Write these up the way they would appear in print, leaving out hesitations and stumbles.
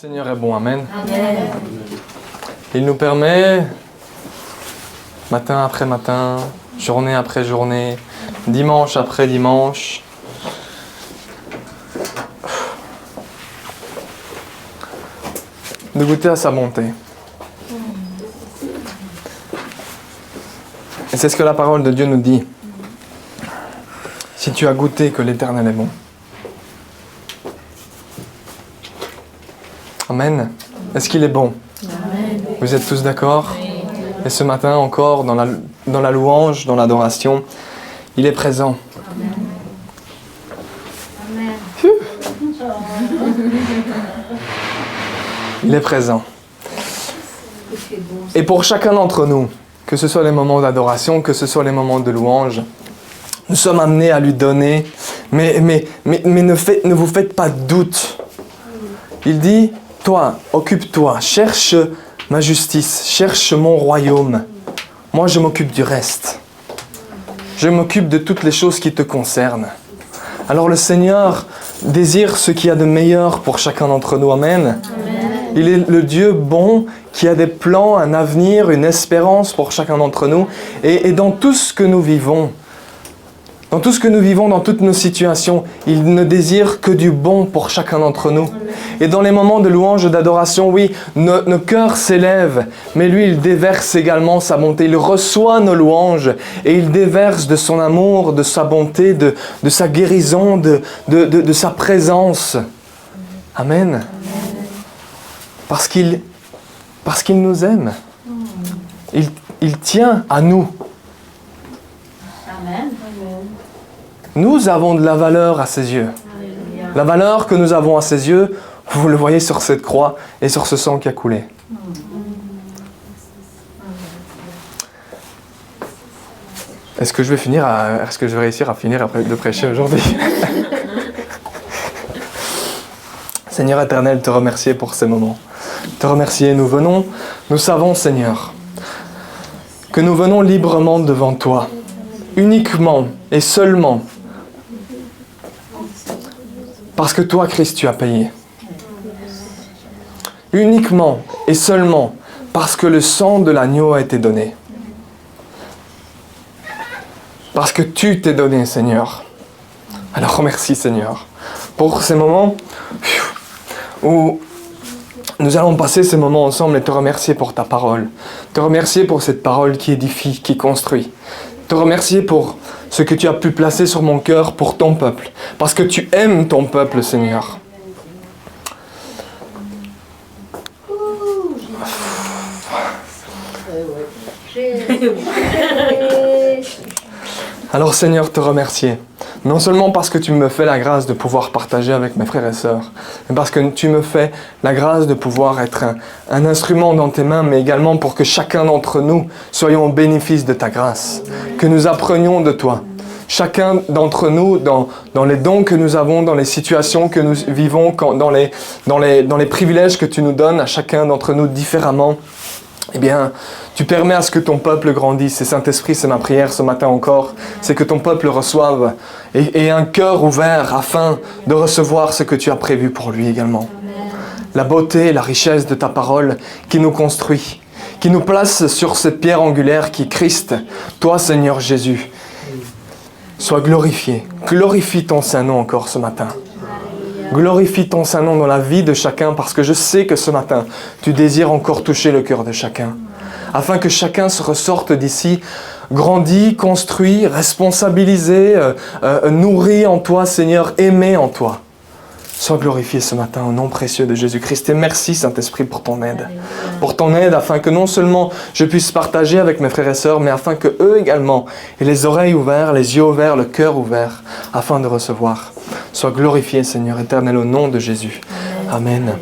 Seigneur est bon, Amen. Amen. Il nous permet, matin après matin, journée après journée, dimanche après dimanche, de goûter à sa bonté. Et c'est ce que la parole de Dieu nous dit. Si tu as goûté que l'Éternel est bon. Amen. Est-ce qu'il est bon? Amen. Vous êtes tous d'accord? Et ce matin encore, dans la louange, dans l'adoration, il est présent. Amen. Il est présent. Et pour chacun d'entre nous, que ce soit les moments d'adoration, que ce soit les moments de louange, nous sommes amenés à lui donner, mais ne vous faites pas de doute. Il dit, toi, occupe-toi, cherche ma justice, cherche mon royaume. Moi, je m'occupe du reste. Je m'occupe de toutes les choses qui te concernent. Alors le Seigneur désire ce qu'il y a de meilleur pour chacun d'entre nous. Amen. Il est le Dieu bon qui a des plans, un avenir, une espérance pour chacun d'entre nous. Et dans tout ce que nous vivons, dans toutes nos situations, il ne désire que du bon pour chacun d'entre nous. Et dans les moments de louange et d'adoration, oui, nos cœurs s'élèvent, mais lui, il déverse également sa bonté. Il reçoit nos louanges et il déverse de son amour, de sa bonté, de sa guérison, de sa présence. Amen. Parce qu'il nous aime. Il tient à nous. Amen. Nous avons de la valeur à ses yeux. La valeur que nous avons à ses yeux, vous le voyez sur cette croix et sur ce sang qui a coulé. Est-ce que je vais réussir à finir après de prêcher aujourd'hui? Seigneur éternel, te remercier pour ces moments. Te remercier, nous savons, Seigneur, que nous venons librement devant toi, uniquement et seulement parce que toi, Christ, tu as payé. Uniquement et seulement parce que le sang de l'agneau a été donné. Parce que tu t'es donné, Seigneur. Alors remercie, Seigneur, pour ces moments où nous allons passer ces moments ensemble et te remercier pour ta parole. Te remercier pour cette parole qui édifie, qui construit. Te remercier pour ce que tu as pu placer sur mon cœur pour ton peuple. Parce que tu aimes ton peuple, Seigneur. Alors Seigneur, te remercier. Non seulement parce que tu me fais la grâce de pouvoir partager avec mes frères et sœurs, mais parce que tu me fais la grâce de pouvoir être un instrument dans tes mains, mais également pour que chacun d'entre nous soyons au bénéfice de ta grâce, que nous apprenions de toi. Chacun d'entre nous, dans les dons que nous avons, dans les situations que nous vivons, dans les privilèges que tu nous donnes à chacun d'entre nous différemment, eh bien, tu permets à ce que ton peuple grandisse. Et Saint-Esprit, c'est ma prière ce matin encore, c'est que ton peuple reçoive et un cœur ouvert afin de recevoir ce que tu as prévu pour lui également. La beauté et la richesse de ta parole qui nous construit, qui nous place sur cette pierre angulaire qui est Christ, toi Seigneur Jésus. Sois glorifié. Glorifie ton Saint-Nom encore ce matin. Glorifie ton Saint-Nom dans la vie de chacun parce que je sais que ce matin, tu désires encore toucher le cœur de chacun. Afin que chacun se ressorte d'ici grandi, construit, responsabilisé, nourri en toi, Seigneur, aimé en toi. Sois glorifié ce matin au nom précieux de Jésus-Christ. Et merci Saint-Esprit pour ton aide. Pour ton aide afin que non seulement je puisse partager avec mes frères et sœurs, mais afin que eux également aient les oreilles ouvertes, les yeux ouverts, le cœur ouvert, afin de recevoir. Sois glorifié Seigneur éternel au nom de Jésus. Amen.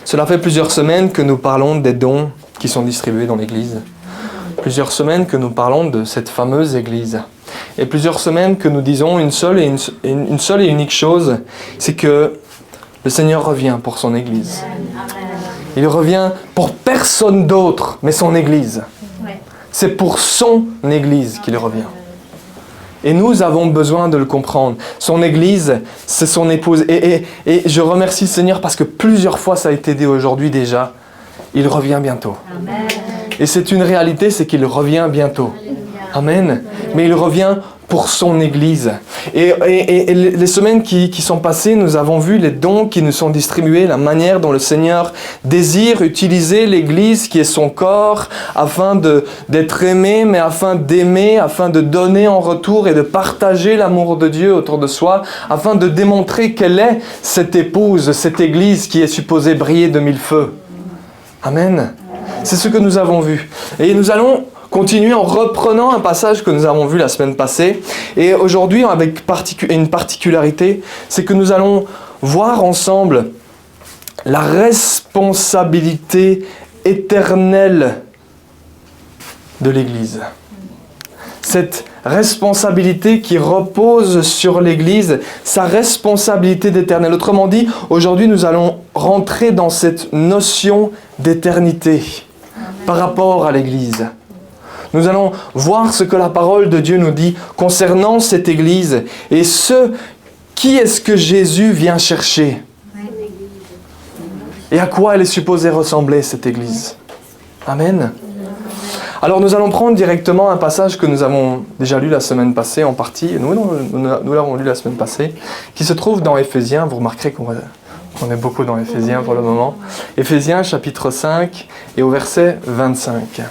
Cela fait plusieurs semaines que nous parlons des dons qui sont distribués dans l'Église. Plusieurs semaines que nous parlons de cette fameuse Église. Et plusieurs semaines que nous disons une seule et unique chose, c'est que le Seigneur revient pour son Église. Il revient pour personne d'autre, mais son Église. C'est pour son Église qu'il revient. Et nous avons besoin de le comprendre. Son Église, c'est son épouse. Et je remercie le Seigneur parce que plusieurs fois ça a été dit aujourd'hui déjà. Il revient bientôt. Amen. Et c'est une réalité, c'est qu'il revient bientôt. Amen. Mais il revient pour son Église. Et les semaines qui sont passées, nous avons vu les dons qui nous sont distribués, la manière dont le Seigneur désire utiliser l'Église qui est son corps afin d'être aimé, mais afin d'aimer, afin de donner en retour et de partager l'amour de Dieu autour de soi, afin de démontrer quelle est cette épouse, cette Église qui est supposée briller de mille feux. Amen. C'est ce que nous avons vu. Et nous allons continuer en reprenant un passage que nous avons vu la semaine passée. Et aujourd'hui, avec une particularité, c'est que nous allons voir ensemble la responsabilité éternelle de l'Église. Cette responsabilité qui repose sur l'Église, sa responsabilité d'éternel. Autrement dit, aujourd'hui, nous allons rentrer dans cette notion d'éternité par rapport à l'Église. Nous allons voir ce que la parole de Dieu nous dit concernant cette Église et qui est-ce que Jésus vient chercher et à quoi elle est supposée ressembler, cette Église. Amen. Alors nous allons prendre directement un passage que nous avons déjà lu la semaine passée en partie, nous l'avons lu la semaine passée, qui se trouve dans Éphésiens. Vous remarquerez qu'on est beaucoup dans Éphésiens pour le moment. Éphésiens chapitre 5 et au verset 25.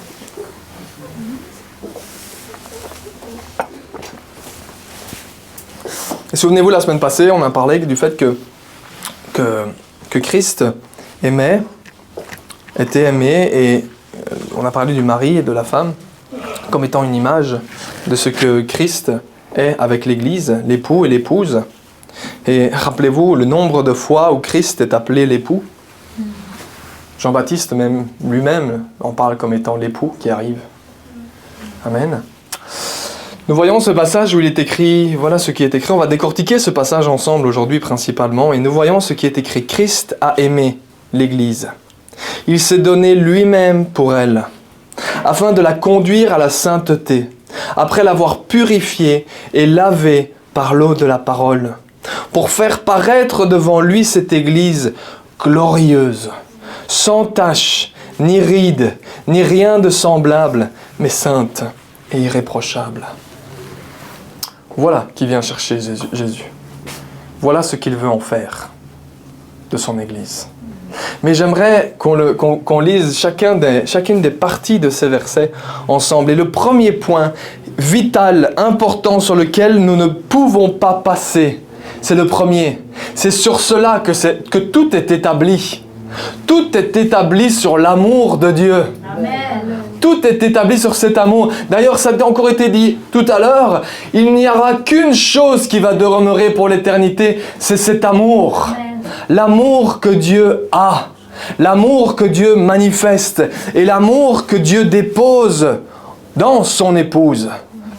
Et souvenez-vous, la semaine passée, on a parlé du fait que Christ était aimé, et on a parlé du mari et de la femme comme étant une image de ce que Christ est avec l'Église, l'époux et l'épouse. Et rappelez-vous le nombre de fois où Christ est appelé l'époux. Jean-Baptiste même lui-même en parle comme étant l'époux qui arrive. Amen. Nous voyons ce passage où il est écrit, voilà ce qui est écrit. On va décortiquer ce passage ensemble aujourd'hui principalement. Et nous voyons ce qui est écrit. Christ a aimé l'Église. Il s'est donné lui-même pour elle, afin de la conduire à la sainteté, après l'avoir purifiée et lavée par l'eau de la parole, pour faire paraître devant lui cette Église glorieuse, sans tache, ni ride, ni rien de semblable, mais sainte et irréprochable. Voilà qui vient chercher Jésus. Voilà ce qu'il veut en faire de son Église. Mais j'aimerais qu'on lise chacune des parties de ces versets ensemble. Et le premier point vital, important, sur lequel nous ne pouvons pas passer, c'est le premier. C'est sur cela que tout est établi. Tout est établi sur l'amour de Dieu. Amen. Tout est établi sur cet amour. D'ailleurs, ça a encore été dit tout à l'heure, il n'y aura qu'une chose qui va demeurer pour l'éternité, c'est cet amour. Amen. L'amour que Dieu a, l'amour que Dieu manifeste et l'amour que Dieu dépose dans son épouse,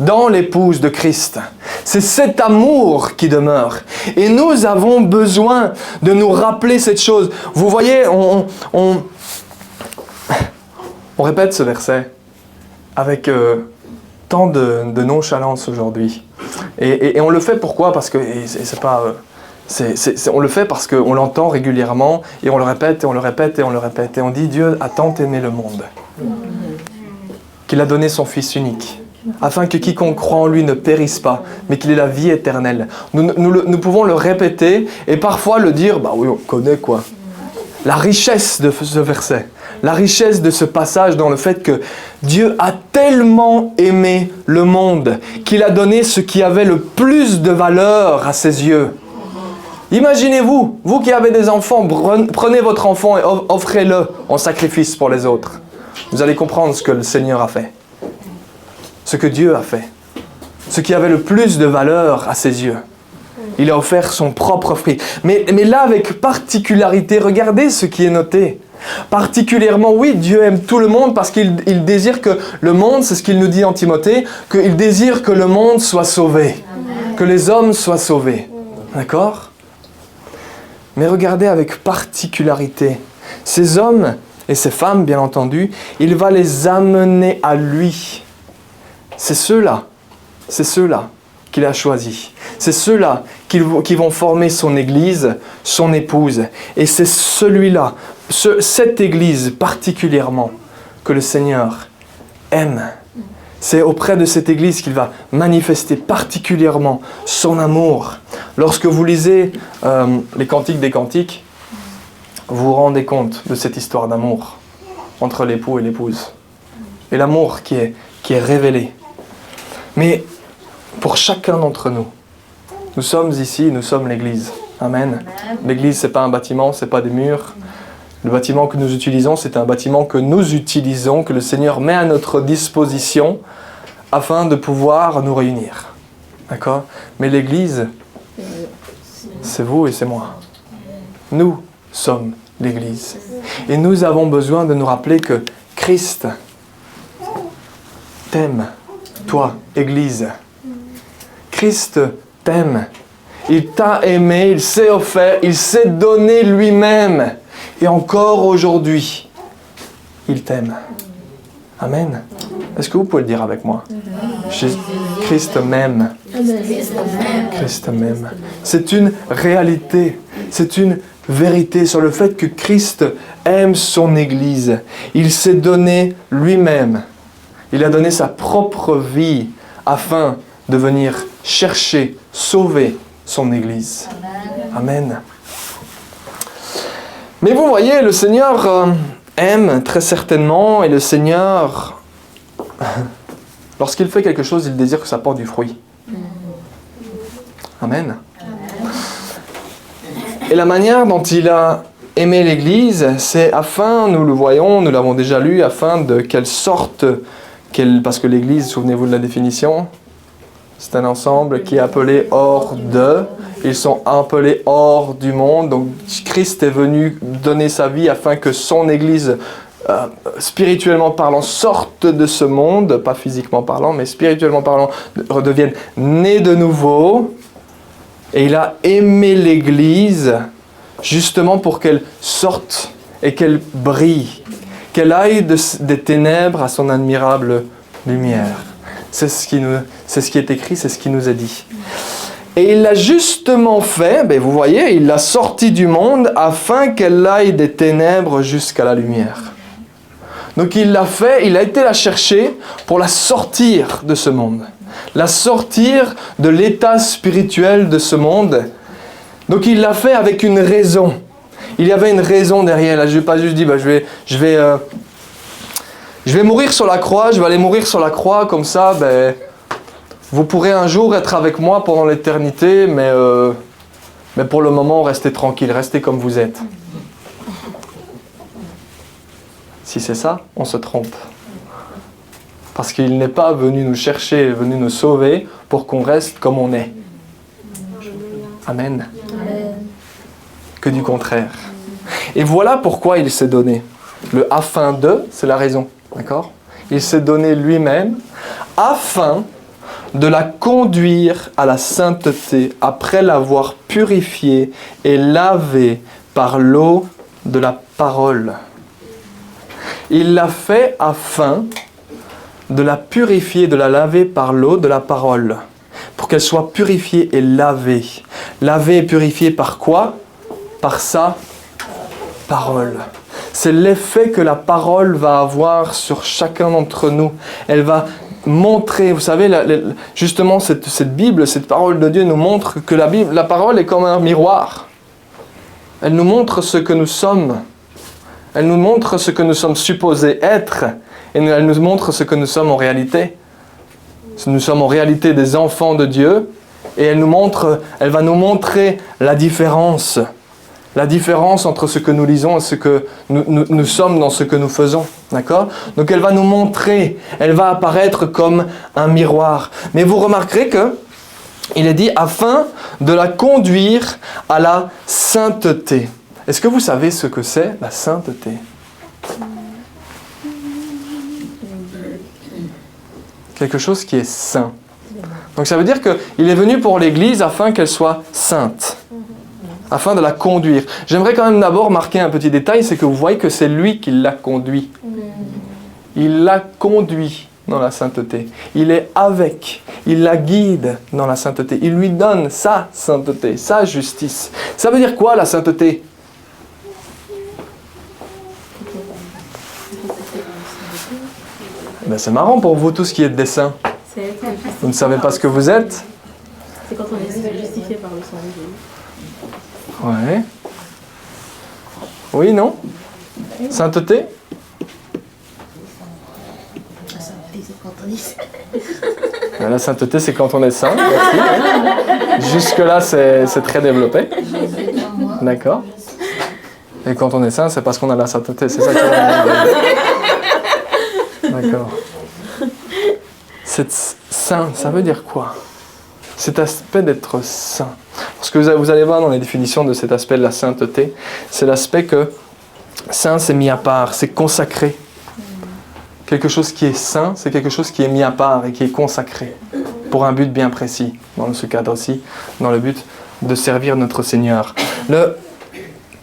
dans l'épouse de Christ. C'est cet amour qui demeure. Et nous avons besoin de nous rappeler cette chose. Vous voyez, on répète ce verset avec tant de nonchalance aujourd'hui. Et on le fait pourquoi ? Parce que c'est pas... on le fait parce qu'on l'entend régulièrement et on le répète et on le répète et on le répète. Et on dit Dieu a tant aimé le monde qu'il a donné son Fils unique afin que quiconque croit en lui ne périsse pas mais qu'il ait la vie éternelle. Nous pouvons le répéter et parfois le dire, bah oui on connaît quoi. La richesse de ce verset, la richesse de ce passage dans le fait que Dieu a tellement aimé le monde qu'il a donné ce qui avait le plus de valeur à ses yeux. Imaginez-vous, vous qui avez des enfants, prenez votre enfant et offrez-le en sacrifice pour les autres. Vous allez comprendre ce que le Seigneur a fait. Ce que Dieu a fait. Ce qui avait le plus de valeur à ses yeux. Il a offert son propre fruit. Mais là, avec particularité, regardez ce qui est noté. Particulièrement, oui, Dieu aime tout le monde parce qu'il désire que le monde, c'est ce qu'il nous dit en Timothée, qu'il désire que le monde soit sauvé. Que les hommes soient sauvés. D'accord ? Mais regardez avec particularité, ces hommes et ces femmes, bien entendu, il va les amener à lui. C'est ceux-là qu'il a choisis. C'est ceux-là qui vont former son Église, son épouse. Et c'est celui-là, cette Église particulièrement, que le Seigneur aime. C'est auprès de cette Église qu'il va manifester particulièrement son amour. Lorsque vous lisez les Cantiques des Cantiques, vous vous rendez compte de cette histoire d'amour entre l'époux et l'épouse. Et l'amour qui est révélé. Mais pour chacun d'entre nous, nous sommes ici, nous sommes l'Église. Amen. L'Église, ce n'est pas un bâtiment, ce n'est pas des murs. Le bâtiment que nous utilisons, c'est un bâtiment que nous utilisons, que le Seigneur met à notre disposition afin de pouvoir nous réunir. D'accord ? Mais l'Église, c'est vous et c'est moi. Nous sommes l'Église. Et nous avons besoin de nous rappeler que Christ t'aime, toi, Église. Christ t'aime. Il t'a aimé, il s'est offert, il s'est donné lui-même. Et encore aujourd'hui, il t'aime. Amen. Est-ce que vous pouvez le dire avec moi ? Christ m'aime. Christ m'aime. C'est une réalité. C'est une vérité sur le fait que Christ aime son Église. Il s'est donné lui-même. Il a donné sa propre vie afin de venir chercher, sauver son Église. Amen. Mais vous voyez, le Seigneur aime très certainement, et le Seigneur, lorsqu'il fait quelque chose, il désire que ça porte du fruit. Amen. Et la manière dont il a aimé l'Église, c'est afin, nous le voyons, nous l'avons déjà lu, afin qu'elle sorte, parce que l'Église, souvenez-vous de la définition, c'est un ensemble qui est appelé hors de. Ils sont appelés hors du monde. Donc Christ est venu donner sa vie afin que son Église, spirituellement parlant, sorte de ce monde, pas physiquement parlant, mais spirituellement parlant, redevienne née de nouveau. Et il a aimé l'Église justement pour qu'elle sorte et qu'elle brille, qu'elle aille des ténèbres à son admirable lumière. C'est ce qui est écrit, c'est ce qui nous est dit. Et il l'a justement fait, vous voyez, il l'a sortie du monde afin qu'elle aille des ténèbres jusqu'à la lumière. Donc il l'a fait, il a été la chercher pour la sortir de ce monde. La sortir de l'état spirituel de ce monde. Donc il l'a fait avec une raison. Il y avait une raison derrière. Là, je ne vais pas juste dire, je vais mourir sur la croix, je vais aller mourir sur la croix, comme ça, vous pourrez un jour être avec moi pendant l'éternité, mais pour le moment, restez tranquille, restez comme vous êtes. Si c'est ça, on se trompe. Parce qu'il n'est pas venu nous chercher, il est venu nous sauver pour qu'on reste comme on est. Amen. Que du contraire. Et voilà pourquoi il s'est donné. Le « afin de », c'est la raison. D'accord ? Il s'est donné lui-même afin de la conduire à la sainteté après l'avoir purifiée et lavée par l'eau de la parole. Il l'a fait afin de la purifier, de la laver par l'eau de la parole, pour qu'elle soit purifiée et lavée. Lavée et purifiée par quoi ? Par sa parole. C'est l'effet que la parole va avoir sur chacun d'entre nous. Elle va montrer, vous savez, justement cette Bible, cette parole de Dieu nous montre que la parole est comme un miroir. Elle nous montre ce que nous sommes. Elle nous montre ce que nous sommes supposés être. Et elle nous montre ce que nous sommes en réalité. Nous sommes en réalité des enfants de Dieu. Et elle va nous montrer la différence. La différence entre ce que nous lisons et ce que nous sommes dans ce que nous faisons. D'accord ? Donc elle va nous montrer, elle va apparaître comme un miroir. Mais vous remarquerez que il est dit afin de la conduire à la sainteté. Est-ce que vous savez ce que c'est la sainteté ? Quelque chose qui est saint. Donc ça veut dire qu'il est venu pour l'Église afin qu'elle soit sainte. Afin de la conduire. J'aimerais quand même d'abord marquer un petit détail, c'est que vous voyez que c'est lui qui l'a conduit. Il l'a conduit. dans la sainteté. Il est avec, il la guide dans la sainteté. Il lui donne sa sainteté, sa justice. Ça veut dire quoi la sainteté? Ben, c'est marrant pour vous tous qui êtes des saints. Vous ne savez pas ce que vous êtes? C'est quand on est justifié par le sang de Jésus. Ouais. Oui, non? Sainteté? La sainteté, c'est quand on est saint. Merci. Jusque-là, c'est très développé. D'accord. Et quand on est saint, c'est parce qu'on a la sainteté. C'est ça que D'accord. Saint, ça veut dire quoi? Cet aspect d'être saint. Parce que vous allez voir dans les définitions de cet aspect de la sainteté, c'est l'aspect que saint, c'est mis à part, c'est consacré. Quelque chose qui est saint, c'est quelque chose qui est mis à part et qui est consacré pour un but bien précis, dans ce cadre-ci, dans le but de servir notre Seigneur.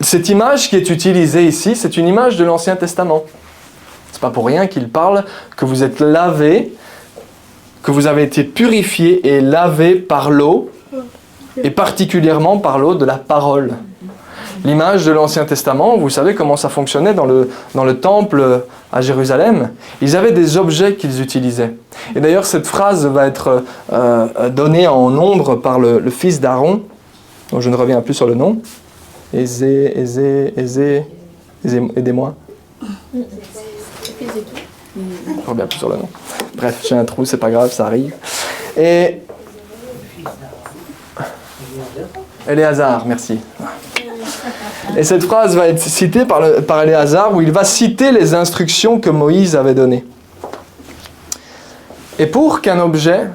Cette image qui est utilisée ici, c'est une image de l'Ancien Testament. C'est pas pour rien qu'il parle que vous êtes lavés, que vous avez été purifiés et lavés par l'eau, et particulièrement par l'eau de la parole. L'image de l'Ancien Testament, vous savez comment ça fonctionnait dans le temple à Jérusalem. Ils avaient des objets qu'ils utilisaient. Et d'ailleurs, cette phrase va être donnée en nombre par le fils d'Aaron, dont je ne reviens plus sur le nom. Aidez-moi. Je reviens plus sur le nom. Bref, j'ai un trou, c'est pas grave, ça arrive. Et Éléazar, merci. Et cette phrase va être citée par Éléazar, où il va citer les instructions que Moïse avait données. Et pour qu'un objet,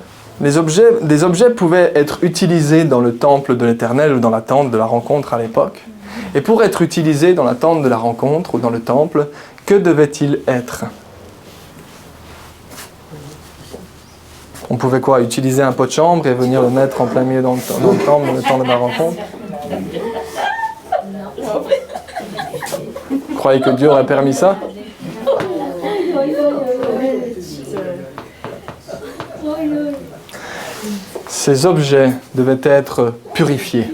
des objets pouvaient être utilisés dans le temple de l'Éternel ou dans la tente de la rencontre à l'époque. Et pour être utilisés dans la tente de la rencontre ou dans le temple, que devait-il être? On pouvait quoi? Utiliser un pot de chambre et venir le mettre en plein milieu dans le temple, dans le temps de la rencontre? Vous croyez que Dieu aurait permis ça? Ces objets devaient être purifiés.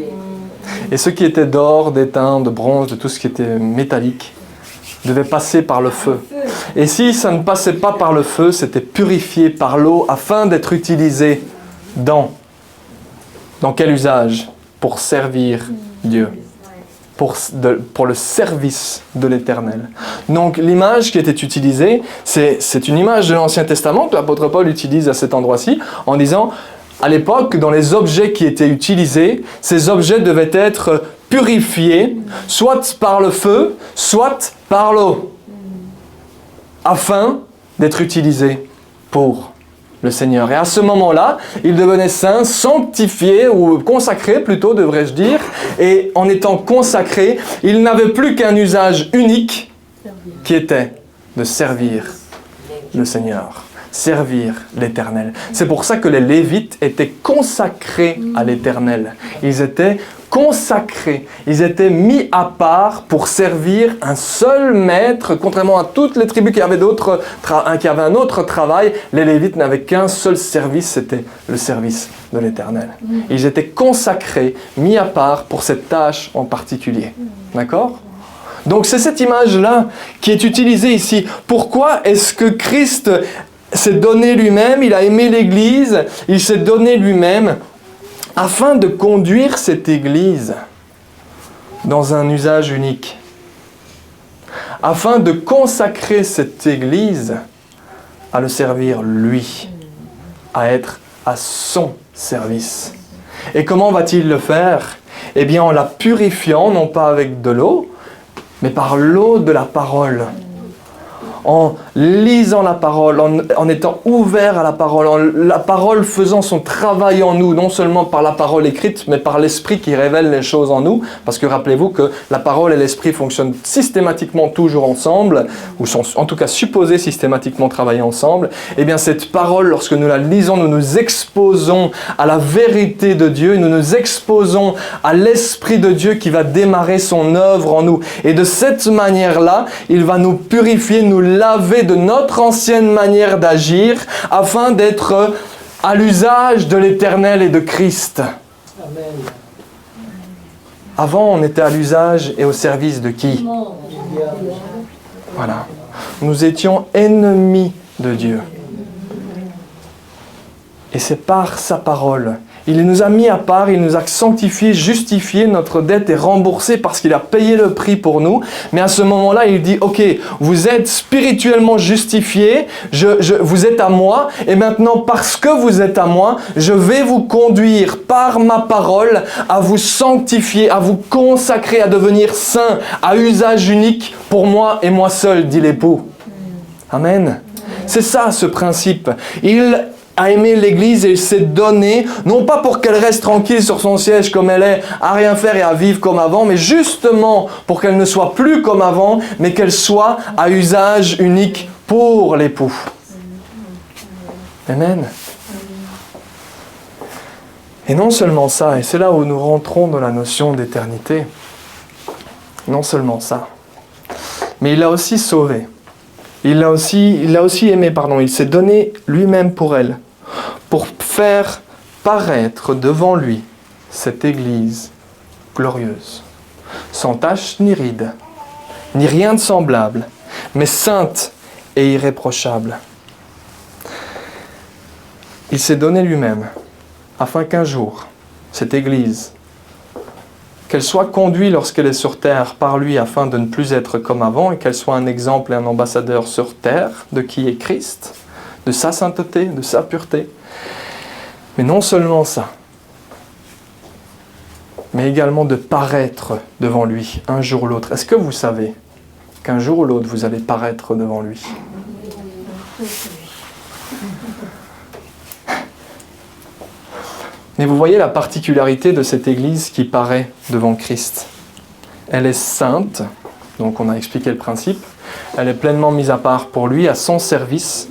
Et ce qui était d'or, d'étain, de bronze, de tout ce qui était métallique, devait passer par le feu. Et si ça ne passait pas par le feu, c'était purifié par l'eau afin d'être utilisé dans quel usage? Pour servir Dieu. Pour le service de l'Éternel. Donc l'image qui était utilisée, c'est une image de l'Ancien Testament que l'apôtre Paul utilise à cet endroit-ci, en disant, à l'époque, dans les objets qui étaient utilisés, ces objets devaient être purifiés, soit par le feu, soit par l'eau, afin d'être utilisés pour le Seigneur. Et à ce moment-là, il devenait saint, sanctifié, ou consacré plutôt, devrais-je dire. Et en étant consacré, il n'avait plus qu'un usage unique, qui était de servir le Seigneur, servir l'Éternel. C'est pour ça que les Lévites étaient consacrés à l'Éternel. Ils étaient consacrés, ils étaient mis à part pour servir un seul maître, contrairement à toutes les tribus qui avaient un autre travail. Les Lévites n'avaient qu'un seul service, c'était le service de l'Éternel. Ils étaient consacrés, mis à part pour cette tâche en particulier. D'accord ? Donc c'est cette image-là qui est utilisée ici. Pourquoi est-ce que Christ s'est donné lui-même, il a aimé l'Église, il s'est donné lui-même afin de conduire cette Église dans un usage unique, afin de consacrer cette Église à le servir lui, à être à son service. Et comment va-t-il le faire? Eh bien en la purifiant, non pas avec de l'eau, mais par l'eau de la parole. En lisant la parole, en étant ouvert à la parole faisant son travail en nous, non seulement par la parole écrite, mais par l'esprit qui révèle les choses en nous, parce que rappelez-vous que la parole et l'esprit fonctionnent systématiquement toujours ensemble, ou sont en tout cas supposés systématiquement travailler ensemble. Et bien cette parole, lorsque nous la lisons, nous nous exposons à la vérité de Dieu, nous nous exposons à l'esprit de Dieu qui va démarrer son œuvre en nous. Et de cette manière-là, il va nous purifier, nous laver de notre ancienne manière d'agir afin d'être à l'usage de l'Éternel et de Christ. Amen. Avant, on était à l'usage et au service de qui? Voilà. Nous étions ennemis de Dieu. Et c'est par sa parole. Il nous a mis à part, il nous a sanctifiés, justifiés, notre dette est remboursée parce qu'il a payé le prix pour nous. Mais à ce moment-là, il dit, ok, vous êtes spirituellement justifiés, vous êtes à moi, et maintenant parce que vous êtes à moi, je vais vous conduire par ma parole à vous sanctifier, à vous consacrer, à devenir saints, à usage unique pour moi et moi seul, dit l'époux. Amen. C'est ça ce principe. Il a aimé l'Église et il s'est donné, non pas pour qu'elle reste tranquille sur son siège comme elle est, à rien faire et à vivre comme avant, mais justement pour qu'elle ne soit plus comme avant, mais qu'elle soit à usage unique pour l'époux. Amen. Et non seulement ça, et c'est là où nous rentrons dans la notion d'éternité, non seulement ça, mais il l'a aussi sauvé. Il l'a aussi aimé, il s'est donné lui-même pour elle, pour faire paraître devant lui cette Église glorieuse, sans tache ni ride, ni rien de semblable, mais sainte et irréprochable. Il s'est donné lui-même, afin qu'un jour, cette Église, qu'elle soit conduite lorsqu'elle est sur terre par lui afin de ne plus être comme avant et qu'elle soit un exemple et un ambassadeur sur terre de qui est Christ, de sa sainteté, de sa pureté. Mais non seulement ça, mais également de paraître devant lui un jour ou l'autre. Est-ce que vous savez qu'un jour ou l'autre vous allez paraître devant lui? Mais vous voyez la particularité de cette Église qui paraît devant Christ. Elle est sainte, donc on a expliqué le principe, elle est pleinement mise à part pour lui, à son service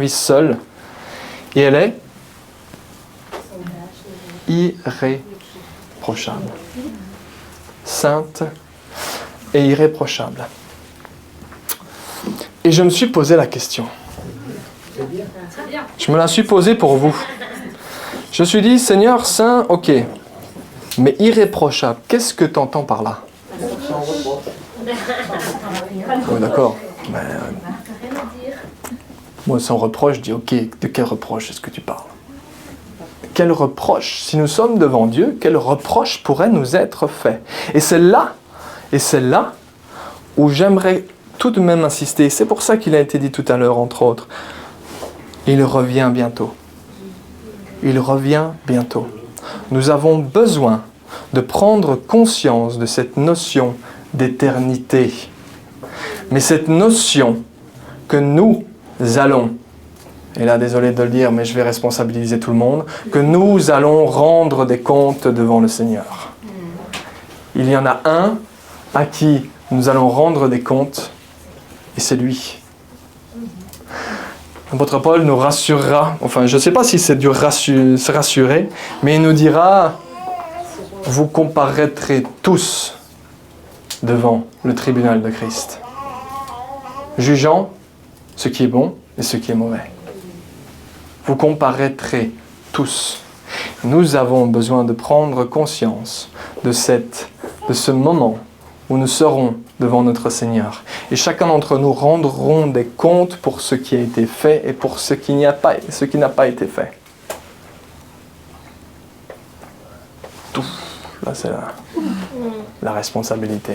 seul, et elle est irréprochable. Sainte et irréprochable. Et je me suis posé la question. Je me la suis posée pour vous. Je me suis dit, Seigneur, saint, ok, mais irréprochable, qu'est-ce que tu entends par là? Oui, d'accord. Mais, moi, sans reproche, je dis, ok, de quel reproche est-ce que tu parles? Quel reproche? Si nous sommes devant Dieu, quel reproche pourrait nous être fait? Et c'est là où j'aimerais tout de même insister. C'est pour ça qu'il a été dit tout à l'heure, entre autres. Il revient bientôt. Il revient bientôt. Nous avons besoin de prendre conscience de cette notion d'éternité. Mais cette notion que nous allons, et là désolé de le dire, mais je vais responsabiliser tout le monde, que nous allons rendre des comptes devant le Seigneur. Il y en a un à qui nous allons rendre des comptes, et c'est lui. L'apôtre Paul nous rassurera, enfin je ne sais pas si c'est dur se rassurer, mais il nous dira, vous comparaîtrez tous devant le tribunal de Christ, jugeant ce qui est bon et ce qui est mauvais. Vous comparaîtrez tous. Nous avons besoin de prendre conscience de ce moment où nous serons devant notre Seigneur. Et chacun d'entre nous rendrons des comptes pour ce qui a été fait et pour ce qui n'a pas été fait. Tout. Là, c'est la responsabilité.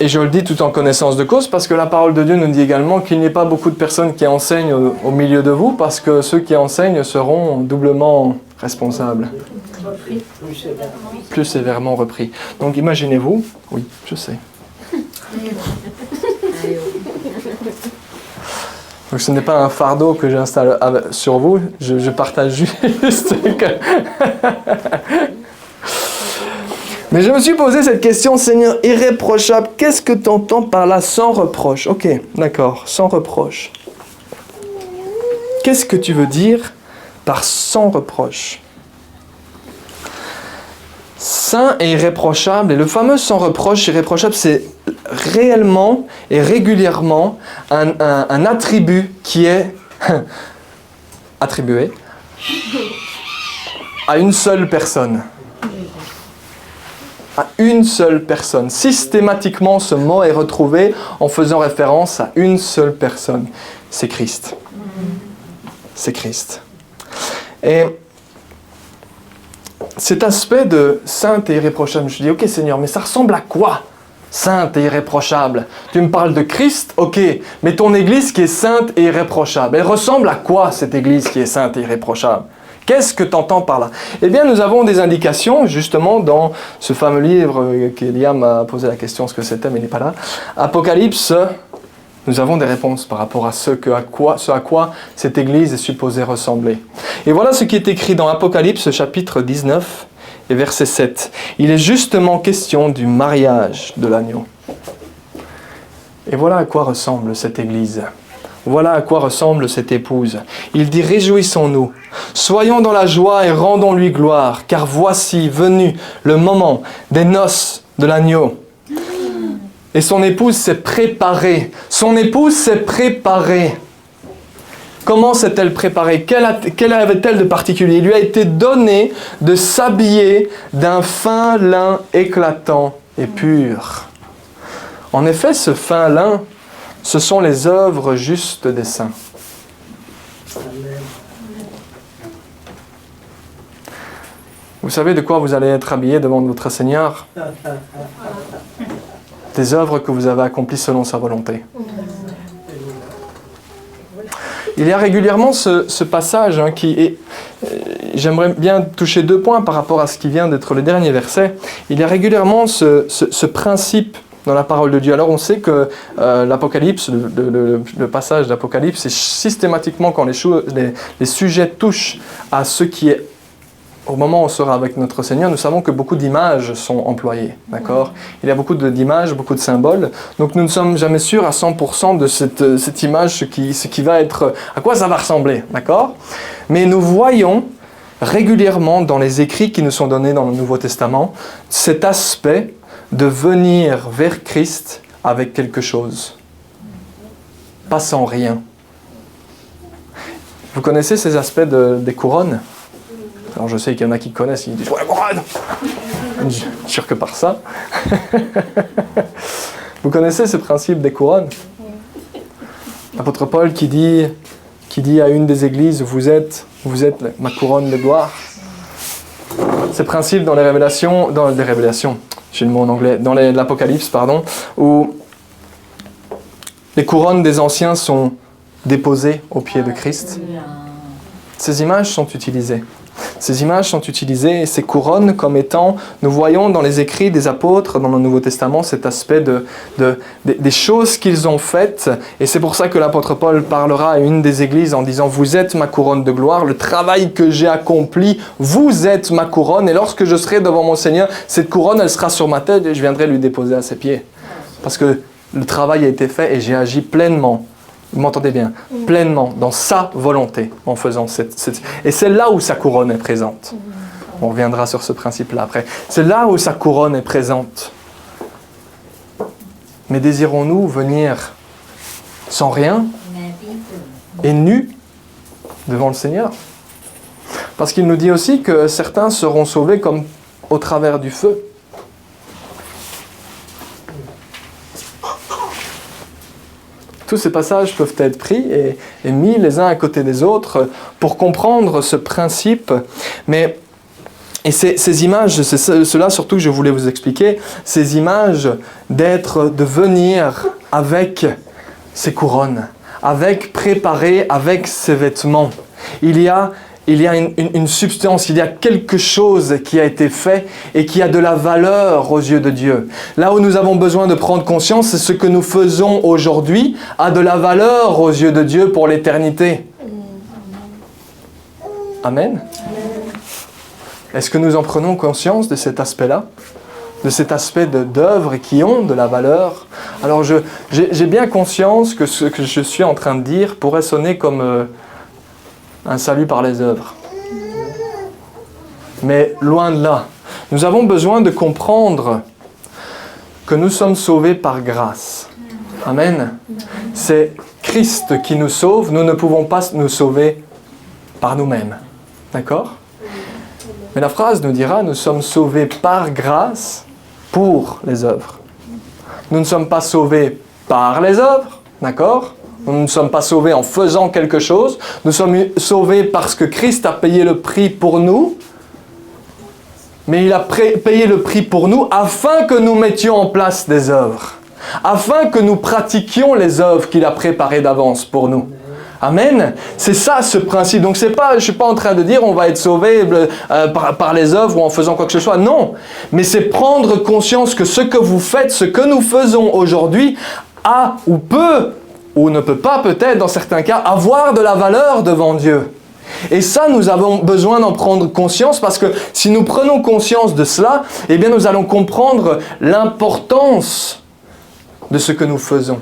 Et je le dis tout en connaissance de cause, parce que la parole de Dieu nous dit également qu'il n'y ait pas beaucoup de personnes qui enseignent au milieu de vous, parce que ceux qui enseignent seront doublement responsables. Plus sévèrement repris. Donc imaginez-vous, oui, je sais. Donc ce n'est pas un fardeau que j'installe sur vous, je partage juste que... Mais je me suis posé cette question, Seigneur, irréprochable, qu'est-ce que tu entends par là, sans reproche? Ok, d'accord, sans reproche. Qu'est-ce que tu veux dire par sans reproche? saint et irréprochable. Et le fameux sans reproche, irréprochable, c'est réellement et régulièrement un attribut qui est attribué à une seule personne. À une seule personne. Systématiquement, ce mot est retrouvé en faisant référence à une seule personne. C'est Christ. C'est Christ. Et cet aspect de sainte et irréprochable, je dis, ok Seigneur, mais ça ressemble à quoi? Sainte et irréprochable. Tu me parles de Christ, ok, mais ton Église qui est sainte et irréprochable, elle ressemble à quoi cette Église qui est sainte et irréprochable? Qu'est-ce que tu entends par là? Eh bien, nous avons des indications, justement, dans ce fameux livre qu'Eliam m'a posé la question, ce que c'était, mais il n'est pas là. Apocalypse, nous avons des réponses par rapport à ce à quoi cette Église est supposée ressembler. Et voilà ce qui est écrit dans Apocalypse, chapitre 19, et verset 7. Il est justement question du mariage de l'agneau. Et voilà à quoi ressemble cette Église. Voilà à quoi ressemble cette épouse. Il dit « Réjouissons-nous, soyons dans la joie et rendons-lui gloire, car voici venu le moment des noces de l'agneau. » Et son épouse s'est préparée. Son épouse s'est préparée. Comment s'est-elle préparée? Quelle avait-elle de particulier? Il lui a été donné de s'habiller d'un fin lin éclatant et pur. En effet, ce fin lin, ce sont les œuvres justes des saints. Vous savez de quoi vous allez être habillé devant votre Seigneur? Des œuvres que vous avez accomplies selon sa volonté. Il y a régulièrement ce passage qui est... J'aimerais bien toucher 2 points par rapport à ce qui vient d'être le dernier verset. Il y a régulièrement ce principe dans la parole de Dieu. Alors on sait que l'Apocalypse, le passage d'Apocalypse, c'est systématiquement quand les sujets touchent à ce qui est... Au moment où on sera avec notre Seigneur, nous savons que beaucoup d'images sont employées, d'accord? Il y a beaucoup d'images, beaucoup de symboles, donc nous ne sommes jamais sûrs à 100% de cette image, ce qui va être, à quoi ça va ressembler, d'accord? Mais nous voyons régulièrement dans les écrits qui nous sont donnés dans le Nouveau Testament, cet aspect de venir vers Christ avec quelque chose, pas sans rien. Vous connaissez ces aspects des couronnes? Alors je sais qu'il y en a qui connaissent, ils disent « Ouais, couronne !» Je suis sûr que par ça. Vous connaissez ce principe des couronnes? L'apôtre Paul qui dit à une des églises « Vous êtes ma couronne de gloire ». Ce principe dans les révélations, j'ai le mot en anglais, dans l'Apocalypse, où les couronnes des anciens sont déposées aux pieds de Christ. Ces images sont utilisées. Ces images sont utilisées et ces couronnes comme étant, nous voyons dans les écrits des apôtres, dans le Nouveau Testament, cet aspect des choses qu'ils ont faites. Et c'est pour ça que l'apôtre Paul parlera à une des églises en disant « Vous êtes ma couronne de gloire, le travail que j'ai accompli, vous êtes ma couronne. Et lorsque je serai devant mon Seigneur, cette couronne, elle sera sur ma tête et je viendrai lui déposer à ses pieds. » Parce que le travail a été fait et j'ai agi pleinement. Vous m'entendez bien? Pleinement, dans sa volonté, en faisant Et c'est là où sa couronne est présente. On reviendra sur ce principe-là après. C'est là où sa couronne est présente. Mais désirons-nous venir sans rien et nus devant le Seigneur? Parce qu'il nous dit aussi que certains seront sauvés comme au travers du feu. Tous ces passages peuvent être pris et mis les uns à côté des autres pour comprendre ce principe. Et ces images, c'est cela surtout que je voulais vous expliquer, ces images de venir avec ces couronnes, préparé avec ces vêtements. Il y a une substance, il y a quelque chose qui a été fait et qui a de la valeur aux yeux de Dieu. Là où nous avons besoin de prendre conscience, c'est ce que nous faisons aujourd'hui a de la valeur aux yeux de Dieu pour l'éternité. Amen. Est-ce que nous en prenons conscience de cet aspect-là? De cet aspect d'œuvres qui ont de la valeur? Alors j'ai bien conscience que ce que je suis en train de dire pourrait sonner comme... un salut par les œuvres. Mais loin de là. Nous avons besoin de comprendre que nous sommes sauvés par grâce. Amen. C'est Christ qui nous sauve. Nous ne pouvons pas nous sauver par nous-mêmes. D'accord? Mais la phrase nous dira, nous sommes sauvés par grâce pour les œuvres. Nous ne sommes pas sauvés par les œuvres. D'accord? Nous ne sommes pas sauvés en faisant quelque chose. Nous sommes sauvés parce que Christ a payé le prix pour nous. Mais il a payé le prix pour nous afin que nous mettions en place des œuvres. Afin que nous pratiquions les œuvres qu'il a préparées d'avance pour nous. Amen. C'est ça ce principe. Donc je ne suis pas en train de dire on va être sauvé par les œuvres ou en faisant quoi que ce soit. Non. Mais c'est prendre conscience que ce que vous faites, ce que nous faisons aujourd'hui, a ou peut, ou ne peut pas peut-être dans certains cas, avoir de la valeur devant Dieu. Et ça, nous avons besoin d'en prendre conscience parce que si nous prenons conscience de cela, eh bien nous allons comprendre l'importance de ce que nous faisons.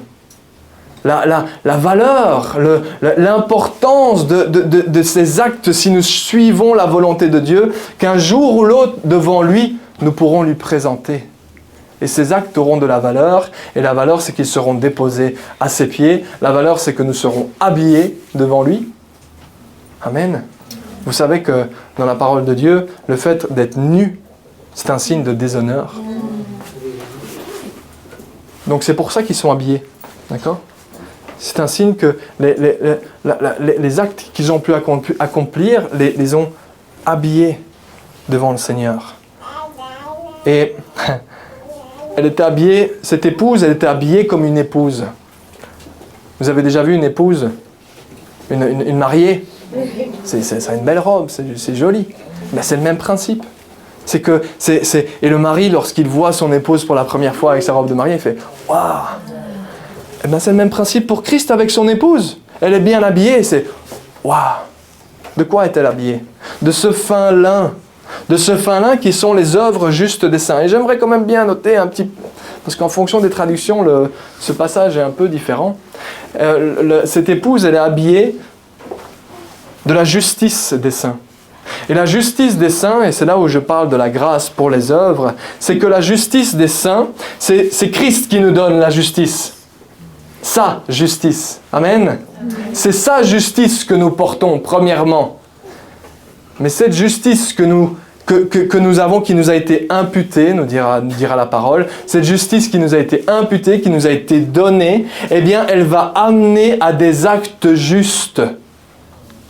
La valeur, l'importance de ces actes si nous suivons la volonté de Dieu, qu'un jour ou l'autre, devant lui, nous pourrons lui présenter. Et ces actes auront de la valeur, et la valeur, c'est qu'ils seront déposés à ses pieds. La valeur, c'est que nous serons habillés devant lui. Amen. Vous savez que dans la parole de Dieu, le fait d'être nu, c'est un signe de déshonneur. Donc c'est pour ça qu'ils sont habillés. D'accord ? C'est un signe que les actes qu'ils ont pu accomplir les ont habillés devant le Seigneur. Et elle était habillée, cette épouse, elle était habillée comme une épouse. Vous avez déjà vu une épouse, une mariée? Ça a une belle robe, c'est joli. Ben, c'est le même principe. Et le mari, lorsqu'il voit son épouse pour la première fois avec sa robe de mariée, il fait « Waouh !» Eh bien, c'est le même principe pour Christ avec son épouse. Elle est bien habillée, c'est « Waouh !» De quoi est-elle habillée? De ce fin lin. De ce fin lin qui sont les œuvres justes des saints. Et j'aimerais quand même bien noter un petit... Parce qu'en fonction des traductions, ce passage est un peu différent. Cette épouse, elle est habillée de la justice des saints. Et la justice des saints, et c'est là où je parle de la grâce pour les œuvres, c'est que la justice des saints, c'est Christ qui nous donne la justice. Sa justice. Amen. C'est sa justice que nous portons, premièrement. Mais cette justice que nous avons, qui nous a été imputée, nous dira la parole, cette justice qui nous a été imputée, qui nous a été donnée, eh bien, elle va amener à des actes justes.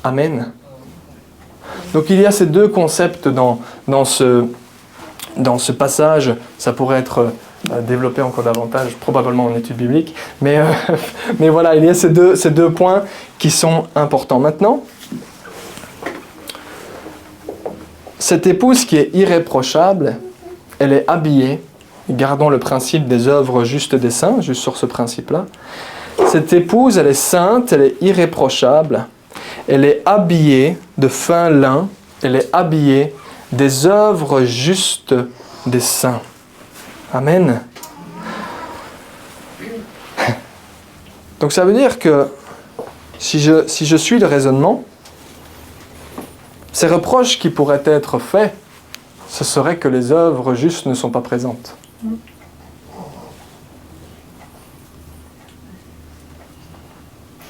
Amen. Donc il y a ces deux concepts dans ce passage. Ça pourrait être développé encore davantage, probablement en études bibliques. Mais voilà, il y a ces deux points qui sont importants. Maintenant, cette épouse qui est irréprochable, elle est habillée, gardons le principe des œuvres justes des saints, juste sur ce principe-là. Cette épouse, elle est sainte, elle est irréprochable, elle est habillée de fin lin, elle est habillée des œuvres justes des saints. Amen. Donc ça veut dire que si je suis le raisonnement, ces reproches qui pourraient être faits, ce serait que les œuvres justes ne sont pas présentes.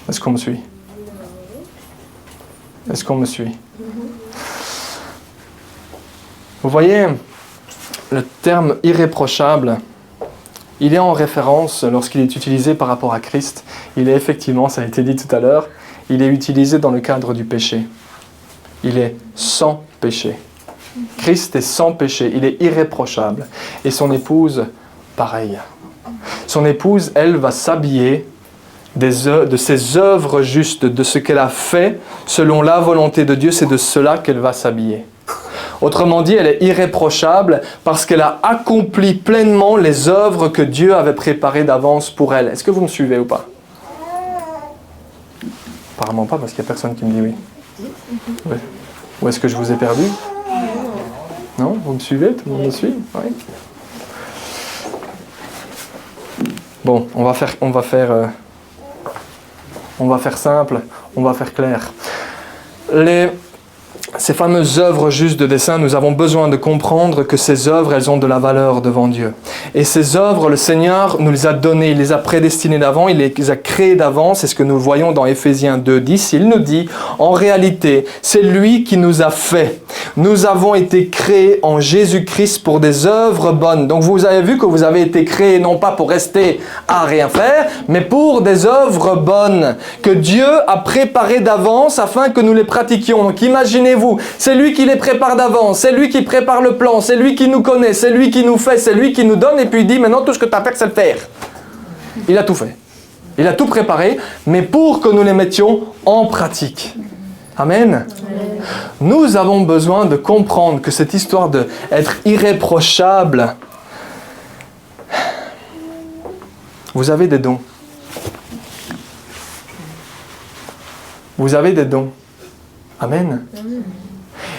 Est-ce qu'on me suit? Est-ce qu'on me suit? Vous voyez, le terme irréprochable, il est en référence, lorsqu'il est utilisé par rapport à Christ, il est effectivement, ça a été dit tout à l'heure, il est utilisé dans le cadre du péché. Il est sans péché. Christ est sans péché, il est irréprochable. Et son épouse, pareil. Son épouse, elle, va s'habiller de ses œuvres justes, de ce qu'elle a fait selon la volonté de Dieu, c'est de cela qu'elle va s'habiller. Autrement dit, elle est irréprochable parce qu'elle a accompli pleinement les œuvres que Dieu avait préparées d'avance pour elle. Est-ce que vous me suivez ou pas? Apparemment pas, parce qu'il n'y a personne qui me dit oui. Ouais. Ou est-ce que je vous ai perdu? Non? Vous me suivez? Tout le monde me suit? Oui. Bon, on va faire simple, on va faire clair. ces fameuses œuvres justes de dessein, nous avons besoin de comprendre que ces œuvres, elles ont de la valeur devant Dieu. Et ces œuvres, le Seigneur nous les a données, il les a prédestinées d'avant, il les a créées d'avance. C'est ce que nous voyons dans Éphésiens 2:10. Il nous dit, en réalité, c'est lui qui nous a fait. Nous avons été créés en Jésus-Christ pour des œuvres bonnes. Donc vous avez vu que vous avez été créés non pas pour rester à rien faire, mais pour des œuvres bonnes que Dieu a préparées d'avance afin que nous les pratiquions. Donc imaginez-vous, c'est lui qui les prépare d'avance, c'est lui qui prépare le plan, c'est lui qui nous connaît, c'est lui qui nous fait, c'est lui qui nous donne, et puis il dit maintenant tout ce que tu as à faire, c'est le faire. Il a tout fait. Il a tout préparé, mais pour que nous les mettions en pratique. Amen. Nous avons besoin de comprendre que cette histoire d'être irréprochable, vous avez des dons. Vous avez des dons. Amen.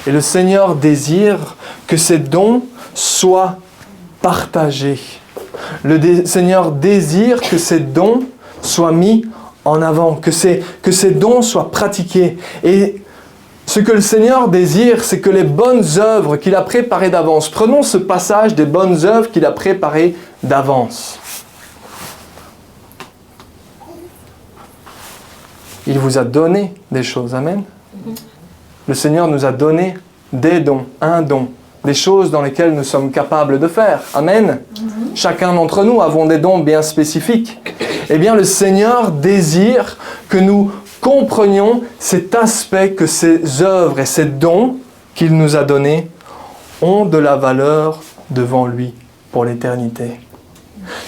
Et le Seigneur désire que ces dons soient partagés. Le Seigneur désire que ces dons soient mis en avant, que ces dons soient pratiqués. Et ce que le Seigneur désire, c'est que les bonnes œuvres qu'il a préparées d'avance, prenons ce passage des bonnes œuvres qu'il a préparées d'avance. Il vous a donné des choses, amen. Le Seigneur nous a donné des dons, un don, des choses dans lesquelles nous sommes capables de faire, amen. Chacun d'entre nous avons des dons bien spécifiques. Eh bien, le Seigneur désire que nous comprenions cet aspect que ces œuvres et ces dons qu'il nous a donnés ont de la valeur devant lui pour l'éternité.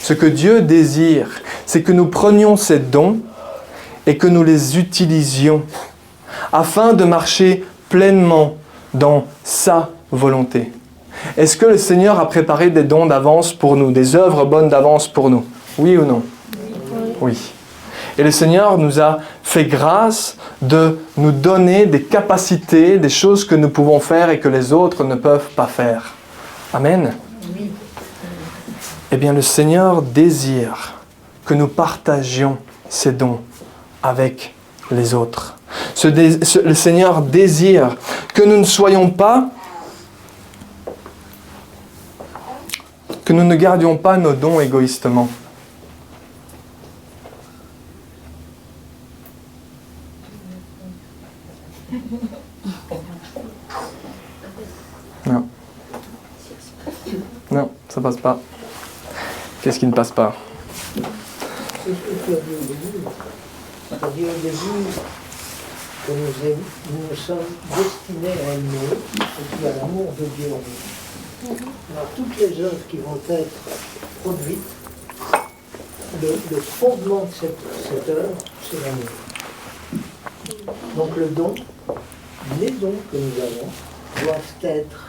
Ce que Dieu désire, c'est que nous prenions ces dons et que nous les utilisions afin de marcher pleinement dans sa volonté. Est-ce que le Seigneur a préparé des dons d'avance pour nous, des œuvres bonnes d'avance pour nous? Oui ou non? Oui. Et le Seigneur nous a fait grâce de nous donner des capacités, des choses que nous pouvons faire et que les autres ne peuvent pas faire. Amen. Oui. Eh bien, le Seigneur désire que nous partagions ces dons avec les autres. Le Seigneur désire que nous ne soyons pas, que nous ne gardions pas nos dons égoïstement. Non. Non, ça passe pas. Qu'est-ce qui ne passe pas? C'est-à-dire au début que nous sommes destinés à aimer, et puis à l'amour de Dieu en nous. Alors toutes les œuvres qui vont être produites, le fondement de cette œuvre, c'est l'amour. Donc le don, les dons que nous avons, doivent être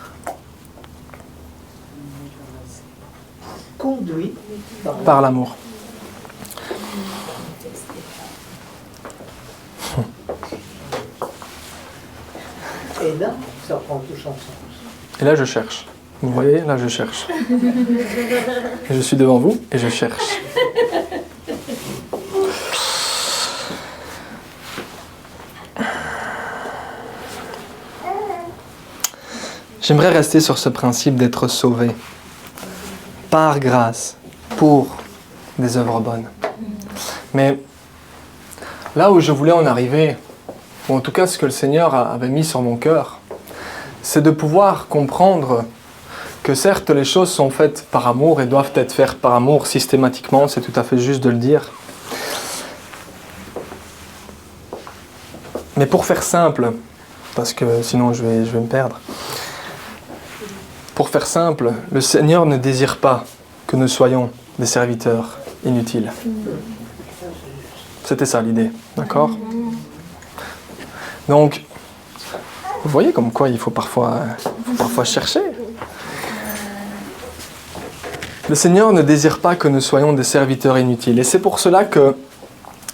conduits par l'amour. Et là, ça prend tout son sens. Et là, je cherche. Vous voyez, là, je cherche. Et je suis devant vous et je cherche. J'aimerais rester sur ce principe d'être sauvé par grâce pour des œuvres bonnes. Mais là où je voulais en arriver, ou en tout cas ce que le Seigneur avait mis sur mon cœur, c'est de pouvoir comprendre que certes les choses sont faites par amour et doivent être faites par amour systématiquement, c'est tout à fait juste de le dire. Mais pour faire simple, parce que sinon je vais me perdre, pour faire simple, le Seigneur ne désire pas que nous soyons des serviteurs inutiles. C'était ça l'idée, d'accord ? Donc, vous voyez comme quoi il faut parfois chercher. Le Seigneur ne désire pas que nous soyons des serviteurs inutiles. Et c'est pour cela que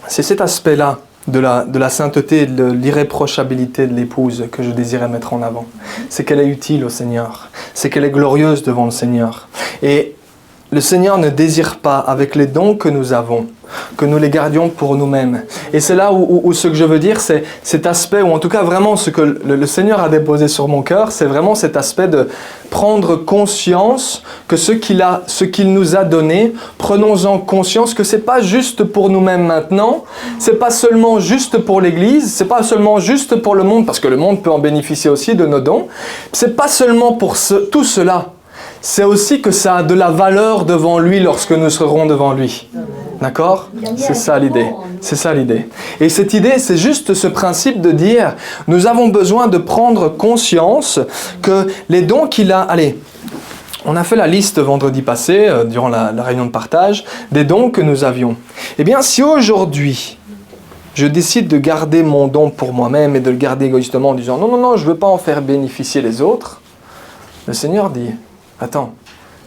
c'est cet aspect-là de la sainteté et de l'irréprochabilité de l'épouse que je désirais mettre en avant. C'est qu'elle est utile au Seigneur. C'est qu'elle est glorieuse devant le Seigneur. Et le Seigneur ne désire pas, avec les dons que nous avons, que nous les gardions pour nous-mêmes. Et c'est là où ce que je veux dire, c'est cet aspect, ou en tout cas vraiment ce que le Seigneur a déposé sur mon cœur, c'est vraiment cet aspect de prendre conscience que ce qu'il nous a donné, prenons-en conscience que c'est pas juste pour nous-mêmes maintenant, c'est pas seulement juste pour l'Église, c'est pas seulement juste pour le monde, parce que le monde peut en bénéficier aussi de nos dons, c'est pas seulement pour tout cela. C'est aussi que ça a de la valeur devant lui lorsque nous serons devant lui. D'accord ? C'est ça l'idée. C'est ça l'idée. Et cette idée, c'est juste ce principe de dire, nous avons besoin de prendre conscience que les dons qu'il a... Allez, on a fait la liste vendredi passé, durant la réunion de partage, des dons que nous avions. Eh bien, si aujourd'hui, je décide de garder mon don pour moi-même et de le garder égoïstement en disant, non, je ne veux pas en faire bénéficier les autres, le Seigneur dit... Attends,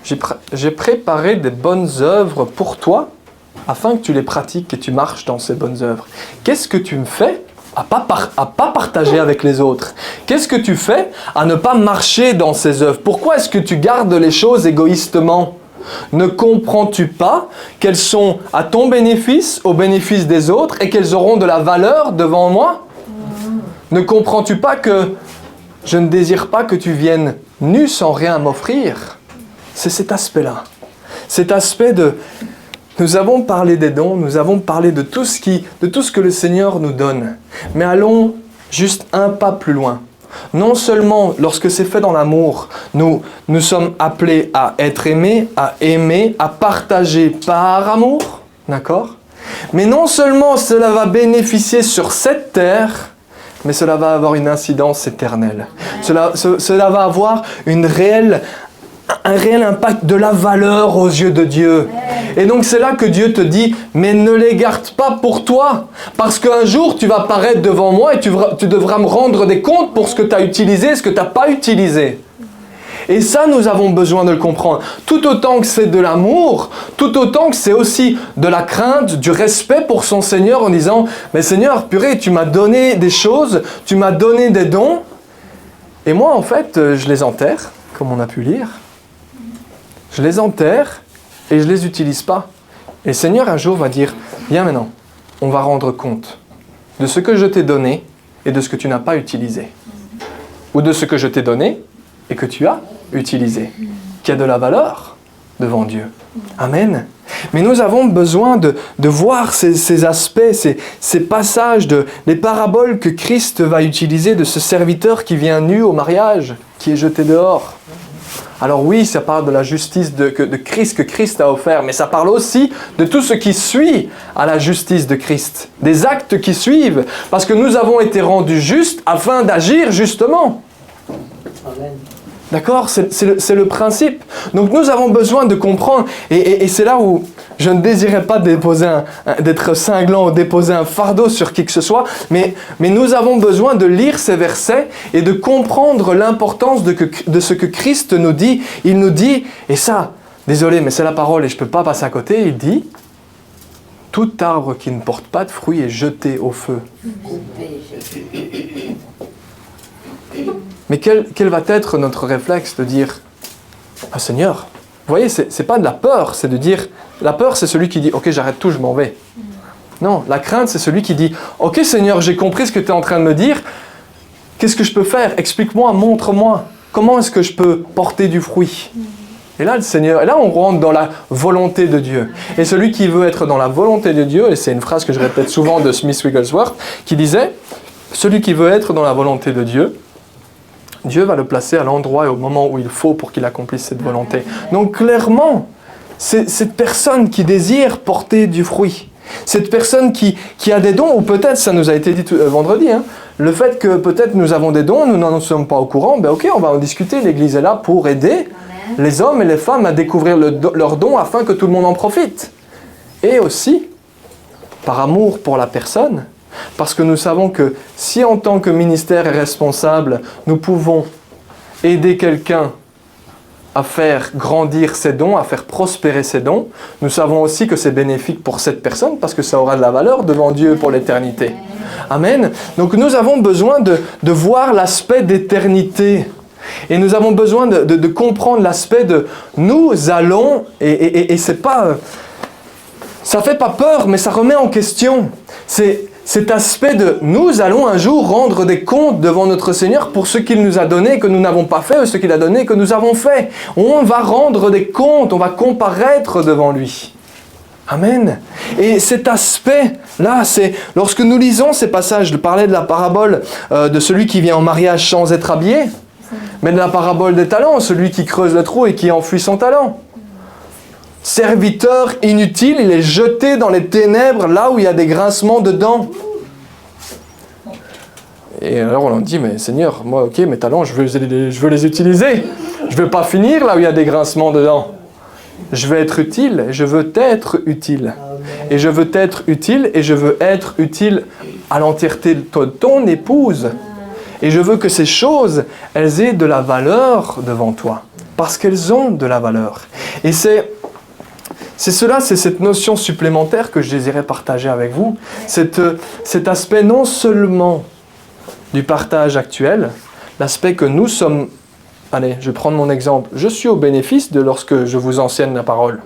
j'ai préparé des bonnes œuvres pour toi afin que tu les pratiques et tu marches dans ces bonnes œuvres. Qu'est-ce que tu me fais à pas partager avec les autres? Qu'est-ce que tu fais à ne pas marcher dans ces œuvres? Pourquoi est-ce que tu gardes les choses égoïstement? Ne comprends-tu pas qu'elles sont à ton bénéfice, au bénéfice des autres et qu'elles auront de la valeur devant moi? Ne comprends-tu pas que je ne désire pas que tu viennes nu sans rien m'offrir? C'est cet aspect-là. Cet aspect de... Nous avons parlé des dons, nous avons parlé de tout ce que le Seigneur nous donne. Mais allons juste un pas plus loin. Non seulement lorsque c'est fait dans l'amour, nous sommes appelés à être aimés, à partager par amour, d'accord? Mais non seulement cela va bénéficier sur cette terre, mais cela va avoir une incidence éternelle. Cela va avoir un réel impact de la valeur aux yeux de Dieu. Et donc c'est là que Dieu te dit, mais ne les garde pas pour toi, parce qu'un jour tu vas paraître devant moi et tu devras me rendre des comptes pour ce que tu as utilisé, ce que tu n'as pas utilisé. Et ça, nous avons besoin de le comprendre. Tout autant que c'est de l'amour, tout autant que c'est aussi de la crainte, du respect pour son Seigneur en disant « Mais Seigneur, purée, tu m'as donné des choses, tu m'as donné des dons, et moi, en fait, je les enterre, comme on a pu lire. Je les enterre et je ne les utilise pas. Et le Seigneur, un jour, va dire « Viens maintenant, on va rendre compte de ce que je t'ai donné et de ce que tu n'as pas utilisé. Ou de ce que je t'ai donné et que tu as utilisé, qui a de la valeur devant Dieu. » Amen. Mais nous avons besoin de voir ces aspects, ces passages, les paraboles que Christ va utiliser de ce serviteur qui vient nu au mariage, qui est jeté dehors. Alors oui, ça parle de la justice de Christ que Christ a offert, mais ça parle aussi de tout ce qui suit à la justice de Christ, des actes qui suivent, parce que nous avons été rendus justes afin d'agir justement. Amen. D'accord? C'est le principe. Donc nous avons besoin de comprendre, et c'est là où je ne désirais pas d'être cinglant ou déposer un fardeau sur qui que ce soit, mais nous avons besoin de lire ces versets et de comprendre l'importance de ce que Christ nous dit. Il nous dit, et ça, désolé, mais c'est la parole et je ne peux pas passer à côté, il dit, tout arbre qui ne porte pas de fruits est jeté au feu. Mais quel va être notre réflexe de dire « Ah Seigneur !» Vous voyez, c'est pas de la peur, c'est de dire... La peur, c'est celui qui dit « Ok, j'arrête tout, je m'en vais. » Non, la crainte, c'est celui qui dit « Ok Seigneur, j'ai compris ce que tu es en train de me dire. Qu'est-ce que je peux faire? Explique-moi, montre-moi. Comment est-ce que je peux porter du fruit ?» Et là, le Seigneur, et là, on rentre dans la volonté de Dieu. Et celui qui veut être dans la volonté de Dieu, et c'est une phrase que je répète souvent de Smith Wigglesworth, qui disait « Celui qui veut être dans la volonté de Dieu, Dieu va le placer à l'endroit et au moment où il faut pour qu'il accomplisse cette volonté. » Donc clairement, c'est cette personne qui désire porter du fruit. Cette personne qui a des dons, ou peut-être, ça nous a été dit vendredi, le fait que peut-être nous avons des dons, nous n'en sommes pas au courant, ben ok, on va en discuter, l'Église est là pour aider les hommes et les femmes à découvrir leurs dons afin que tout le monde en profite. Et aussi, par amour pour la personne, parce que nous savons que si en tant que ministère et responsable, nous pouvons aider quelqu'un à faire grandir ses dons, à faire prospérer ses dons, nous savons aussi que c'est bénéfique pour cette personne parce que ça aura de la valeur devant Dieu pour l'éternité. Amen. Donc nous avons besoin de voir l'aspect d'éternité. Et nous avons besoin de comprendre l'aspect de nous allons, et c'est pas... ça fait pas peur, mais ça remet en question. C'est cet aspect de nous allons un jour rendre des comptes devant notre Seigneur pour ce qu'il nous a donné que nous n'avons pas fait, ou ce qu'il a donné que nous avons fait. On va rendre des comptes, on va comparaître devant lui. Amen. Et cet aspect-là, c'est lorsque nous lisons ces passages, je parlais de la parabole de celui qui vient en mariage sans être habillé, mais de la parabole des talents, celui qui creuse le trou et qui enfuit son talent. Serviteur inutile, il est jeté dans les ténèbres, là où il y a des grincements de dents. Et alors on dit, mais Seigneur, moi, ok, mes talents, je veux les utiliser. Je ne veux pas finir là où il y a des grincements de dents. Je veux être utile, je veux être utile. Et je veux être utile, et je veux être utile à l'entièreté de ton épouse. Et je veux que ces choses, elles aient de la valeur devant toi. Parce qu'elles ont de la valeur. Et c'est cette notion supplémentaire que je désirais partager avec vous. Cet aspect non seulement du partage actuel, l'aspect que nous sommes... Allez, je vais prendre mon exemple. Je suis au bénéfice de lorsque je vous enseigne la parole.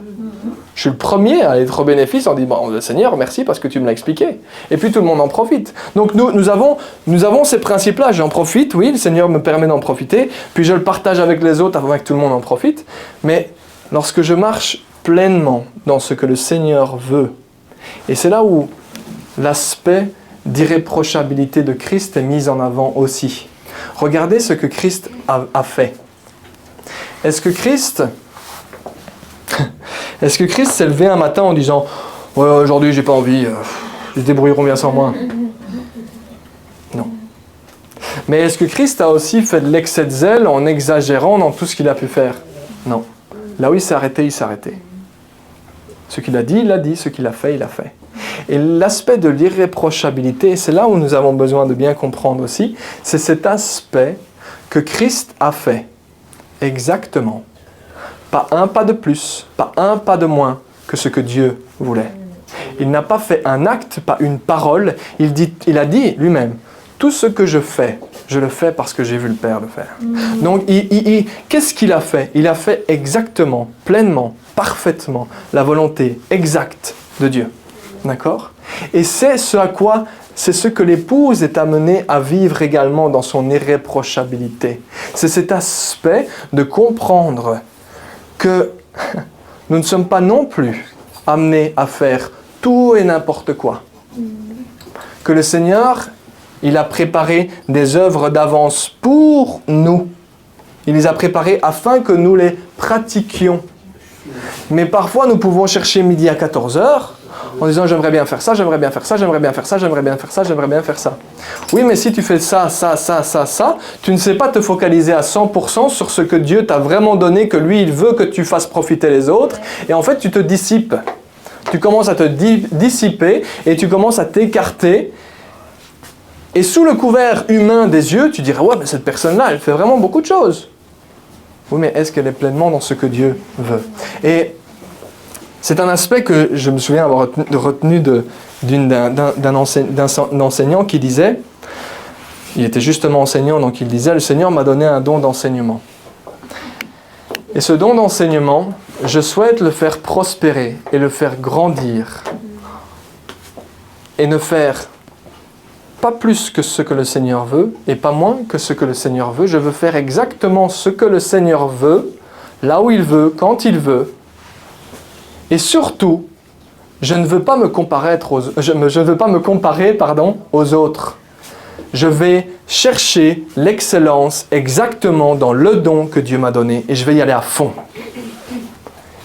Je suis le premier à être au bénéfice en disant bon, Seigneur, merci parce que tu me l'as expliqué. Et puis tout le monde en profite. Donc nous avons ces principes-là. J'en profite, oui, le Seigneur me permet d'en profiter. Puis je le partage avec les autres afin que tout le monde en profite. Mais lorsque je marche pleinement dans ce que le Seigneur veut, et c'est là où l'aspect d'irréprochabilité de Christ est mis en avant aussi. Regardez ce que Christ a fait. Est-ce que Christ s'est levé un matin en disant « Ouais, aujourd'hui, j'ai pas envie, ils se débrouilleront bien sans moi ». Non. Mais est-ce que Christ a aussi fait de l'excès de zèle en exagérant dans tout ce qu'il a pu faire? Non. Là où il s'est arrêté, il s'est arrêté. Ce qu'il a dit, il a dit. Ce qu'il a fait, il a fait. Et l'aspect de l'irréprochabilité, c'est là où nous avons besoin de bien comprendre aussi, c'est cet aspect que Christ a fait exactement. Pas un pas de plus, pas un pas de moins que ce que Dieu voulait. Il n'a pas fait un acte, pas une parole. Il a dit lui-même, tout ce que je fais, je le fais parce que j'ai vu le Père le faire. Donc, qu'est-ce qu'il a fait? Il a fait exactement, pleinement, parfaitement la volonté exacte de Dieu. D'accord? Et c'est ce que l'épouse est amenée à vivre également dans son irréprochabilité. C'est cet aspect de comprendre que nous ne sommes pas non plus amenés à faire tout et n'importe quoi. Que le Seigneur, il a préparé des œuvres d'avance pour nous. Il les a préparées afin que nous les pratiquions. Mais parfois, nous pouvons chercher midi à 14h en disant « j'aimerais bien faire ça, j'aimerais bien faire ça, j'aimerais bien faire ça, j'aimerais bien faire ça, j'aimerais bien faire ça ». Oui, mais si tu fais ça, tu ne sais pas te focaliser à 100% sur ce que Dieu t'a vraiment donné, que lui, il veut que tu fasses profiter les autres. Et en fait, tu te dissipes. Tu commences à te dissiper et tu commences à t'écarter. Et sous le couvert humain des yeux, tu dirais « ouais, mais cette personne-là, elle fait vraiment beaucoup de choses ». Oui, mais est-ce qu'elle est pleinement dans ce que Dieu veut? Et c'est un aspect que je me souviens avoir retenu d'un enseignant qui disait, il était justement enseignant, donc il disait, le Seigneur m'a donné un don d'enseignement. Et ce don d'enseignement, je souhaite le faire prospérer et le faire grandir. Et ne faire pas plus que ce que le Seigneur veut et pas moins que ce que le Seigneur veut. Je veux faire exactement ce que le Seigneur veut, là où il veut, quand il veut. Et surtout, je ne veux pas me comparer aux autres. Je vais chercher l'excellence exactement dans le don que Dieu m'a donné et je vais y aller à fond.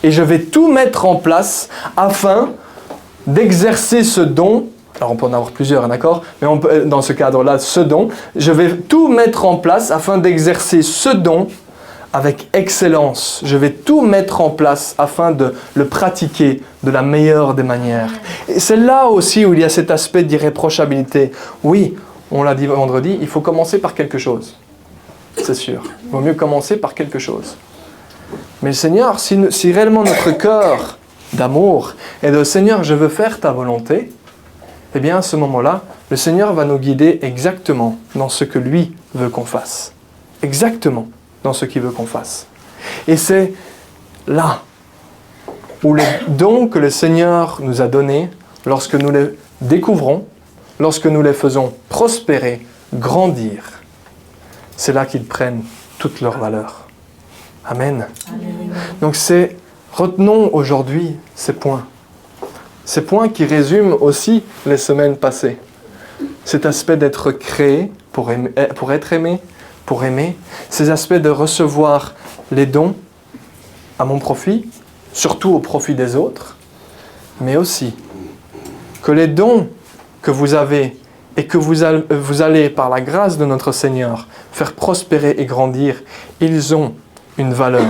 Et je vais tout mettre en place afin d'exercer ce don. Alors on peut en avoir plusieurs, d'accord? Mais dans ce cadre-là, ce don, je vais tout mettre en place afin d'exercer ce don avec excellence. Je vais tout mettre en place afin de le pratiquer de la meilleure des manières. Et c'est là aussi où il y a cet aspect d'irréprochabilité. Oui, on l'a dit vendredi, il faut commencer par quelque chose. C'est sûr. Il vaut mieux commencer par quelque chose. Mais le Seigneur, si réellement notre cœur d'amour est de « Seigneur, je veux faire ta volonté », eh bien à ce moment-là, le Seigneur va nous guider exactement dans ce que lui veut qu'on fasse. Exactement. dans ce qu'il veut qu'on fasse. Et c'est là où les dons que le Seigneur nous a donnés, lorsque nous les découvrons, lorsque nous les faisons prospérer, grandir, c'est là qu'ils prennent toute leur valeur. Amen. Donc retenons aujourd'hui ces points. Ces points qui résument aussi les semaines passées. Cet aspect d'être créé pour être aimé, pour aimer. Ces aspects de recevoir les dons à mon profit, surtout au profit des autres. Mais aussi que les dons que vous avez et que vous allez, par la grâce de notre Seigneur, faire prospérer et grandir, ils ont une valeur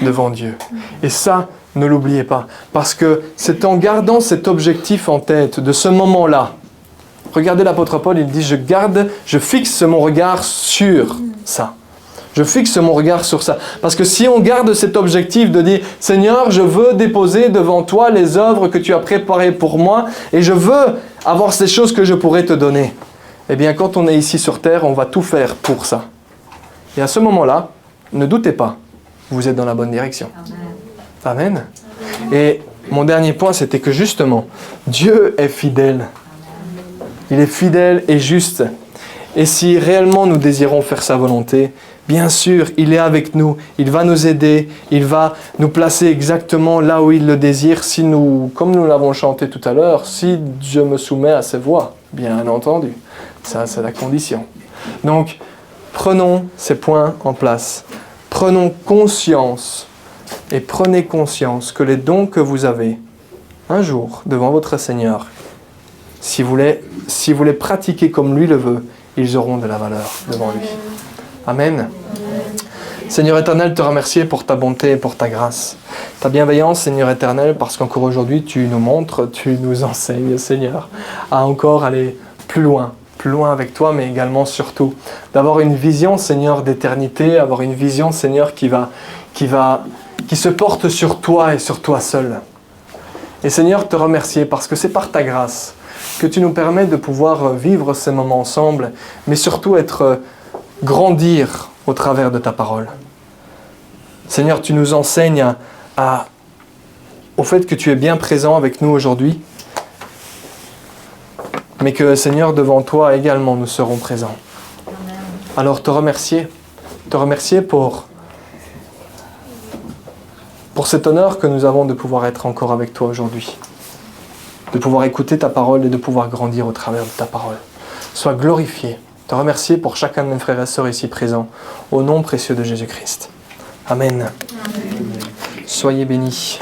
devant Dieu. Et ça, ne l'oubliez pas. Parce que c'est en gardant cet objectif en tête, de ce moment-là. Regardez l'apôtre Paul, il dit, je fixe mon regard sur ça. Je fixe mon regard sur ça. Parce que si on garde cet objectif de dire, Seigneur, je veux déposer devant toi les œuvres que tu as préparées pour moi et je veux avoir ces choses que je pourrais te donner. Eh bien, quand on est ici sur terre, on va tout faire pour ça. Et à ce moment-là, ne doutez pas, vous êtes dans la bonne direction. Amen. Et mon dernier point, c'était que justement, Dieu est fidèle. Il est fidèle et juste. Et si réellement nous désirons faire sa volonté, bien sûr, il est avec nous. Il va nous aider. Il va nous placer exactement là où il le désire. Si nous, comme nous l'avons chanté tout à l'heure, si je me soumets à ses voies, bien entendu. Ça, c'est la condition. Donc, prenons ces points en place. Prenons conscience et prenez conscience que les dons que vous avez un jour devant votre Seigneur, si vous les pratiquez comme lui le veut, ils auront de la valeur devant lui. Amen. Seigneur éternel, te remercier pour ta bonté et pour ta grâce. Ta bienveillance, Seigneur éternel, parce qu'encore aujourd'hui, tu nous montres, tu nous enseignes, Seigneur, à encore aller plus loin avec toi, mais également, surtout, d'avoir une vision, Seigneur, d'éternité, avoir une vision, Seigneur, qui se porte sur toi et sur toi seul. Et Seigneur, te remercier parce que c'est par ta grâce que tu nous permets de pouvoir vivre ces moments ensemble, mais surtout grandir au travers de ta parole. Seigneur, tu nous enseignes au fait que tu es bien présent avec nous aujourd'hui, mais que, Seigneur, devant toi également, nous serons présents. Alors, te remercier pour cet honneur que nous avons de pouvoir être encore avec toi aujourd'hui, de pouvoir écouter ta parole et de pouvoir grandir au travers de ta parole. Sois glorifié. Te remercier pour chacun de mes frères et sœurs ici présents, au nom précieux de Jésus-Christ. Amen. Soyez bénis.